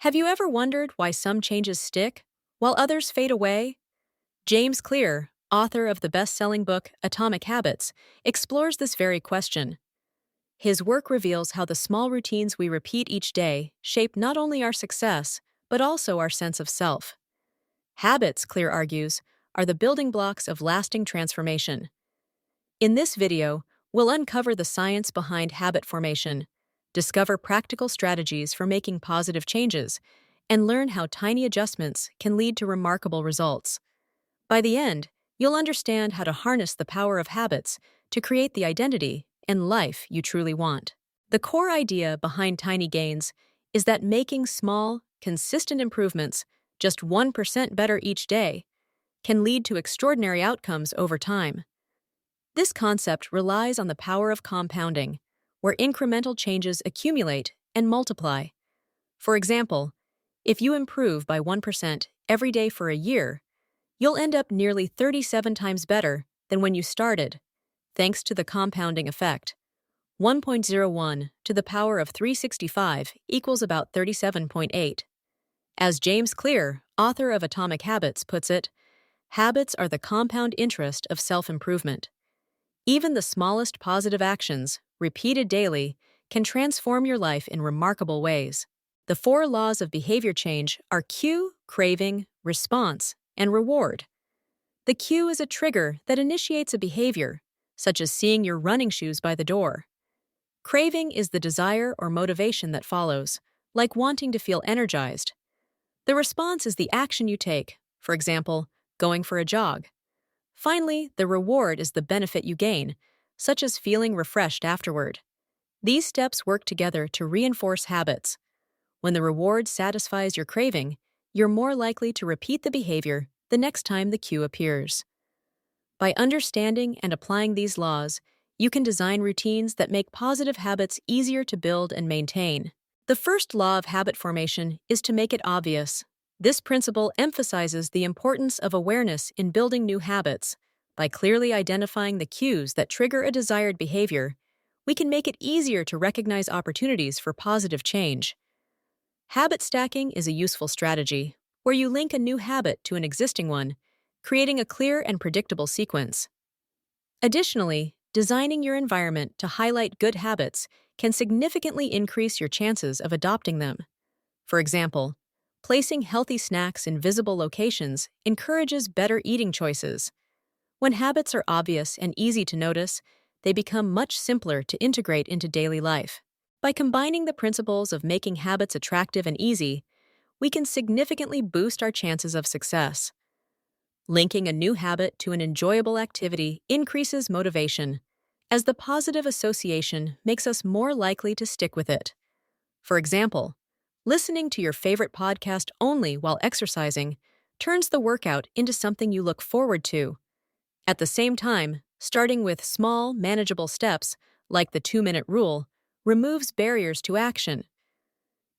Have you ever wondered why some changes stick while others fade away? James Clear, author of the best-selling book Atomic Habits, explores this very question. His work reveals how the small routines we repeat each day shape not only our success, but also our sense of self. Habits, Clear argues, are the building blocks of lasting transformation. In this video, we'll uncover the science behind habit formation, discover practical strategies for making positive changes, and learn how tiny adjustments can lead to remarkable results. By the end, you'll understand how to harness the power of habits to create the identity and life you truly want. The core idea behind tiny gains is that making small, consistent improvements, just 1% better each day, can lead to extraordinary outcomes over time. This concept relies on the power of compounding, where incremental changes accumulate and multiply. For example, if you improve by 1% every day for a year, you'll end up nearly 37 times better than when you started, thanks to the compounding effect. 1.01 to the power of 365 equals about 37.8. As James Clear, author of Atomic Habits, puts it, habits are the compound interest of self-improvement. Even the smallest positive actions, repeated daily, can transform your life in remarkable ways. The 4 laws of behavior change are cue, craving, response, and reward. The cue is a trigger that initiates a behavior, such as seeing your running shoes by the door. Craving is the desire or motivation that follows, like wanting to feel energized. The response is the action you take, for example, going for a jog. Finally, the reward is the benefit you gain, such as feeling refreshed afterward. These steps work together to reinforce habits. When the reward satisfies your craving, you're more likely to repeat the behavior the next time the cue appears. By understanding and applying these laws, you can design routines that make positive habits easier to build and maintain. The first law of habit formation is to make it obvious. This principle emphasizes the importance of awareness in building new habits. By clearly identifying the cues that trigger a desired behavior, we can make it easier to recognize opportunities for positive change. Habit stacking is a useful strategy, where you link a new habit to an existing one, creating a clear and predictable sequence. Additionally, designing your environment to highlight good habits can significantly increase your chances of adopting them. For example, placing healthy snacks in visible locations encourages better eating choices. When habits are obvious and easy to notice, they become much simpler to integrate into daily life. By combining the principles of making habits attractive and easy, we can significantly boost our chances of success. Linking a new habit to an enjoyable activity increases motivation, as the positive association makes us more likely to stick with it. For example, listening to your favorite podcast only while exercising turns the workout into something you look forward to. At the same time, starting with small, manageable steps, like the 2-minute rule, removes barriers to action.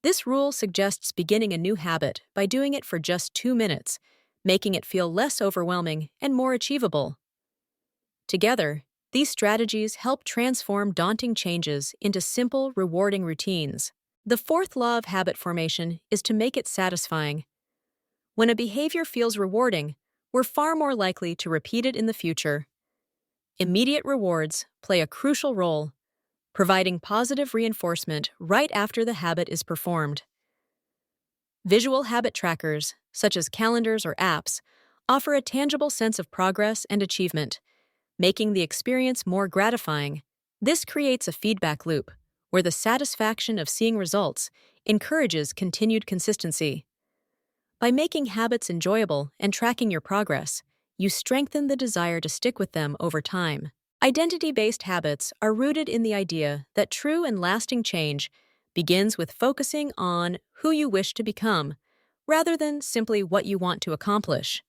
This rule suggests beginning a new habit by doing it for just 2 minutes, making it feel less overwhelming and more achievable. Together, these strategies help transform daunting changes into simple, rewarding routines. The 4th law of habit formation is to make it satisfying. When a behavior feels rewarding, we're far more likely to repeat it in the future. Immediate rewards play a crucial role, providing positive reinforcement right after the habit is performed. Visual habit trackers, such as calendars or apps, offer a tangible sense of progress and achievement, making the experience more gratifying. This creates a feedback loop, where the satisfaction of seeing results encourages continued consistency. By making habits enjoyable and tracking your progress, you strengthen the desire to stick with them over time. Identity-based habits are rooted in the idea that true and lasting change begins with focusing on who you wish to become, rather than simply what you want to accomplish.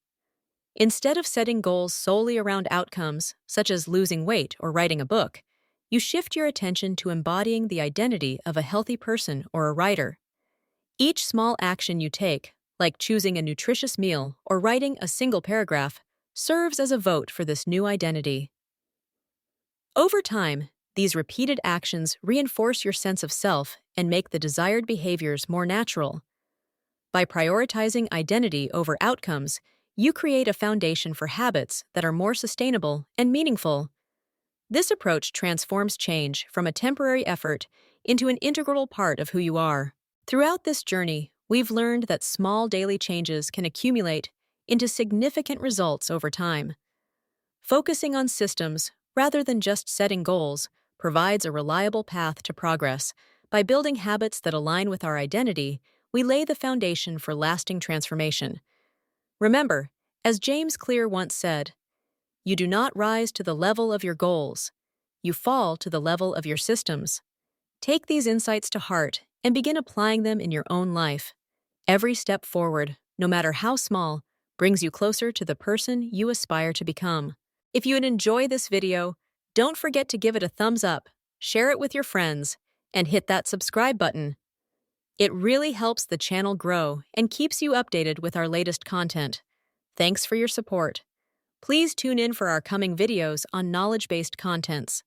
Instead of setting goals solely around outcomes, such as losing weight or writing a book, you shift your attention to embodying the identity of a healthy person or a writer. Each small action you take, like choosing a nutritious meal or writing a single paragraph, serves as a vote for this new identity. Over time, these repeated actions reinforce your sense of self and make the desired behaviors more natural. By prioritizing identity over outcomes, you create a foundation for habits that are more sustainable and meaningful. This approach transforms change from a temporary effort into an integral part of who you are. Throughout this journey, we've learned that small daily changes can accumulate into significant results over time. Focusing on systems rather than just setting goals provides a reliable path to progress. By building habits that align with our identity, we lay the foundation for lasting transformation. Remember, as James Clear once said, "You do not rise to the level of your goals. You fall to the level of your systems." Take these insights to heart and begin applying them in your own life. Every step forward, no matter how small, brings you closer to the person you aspire to become. If you enjoy this video, don't forget to give it a thumbs up, share it with your friends, and hit that subscribe button. It really helps the channel grow and keeps you updated with our latest content. Thanks for your support. Please tune in for our coming videos on knowledge-based contents.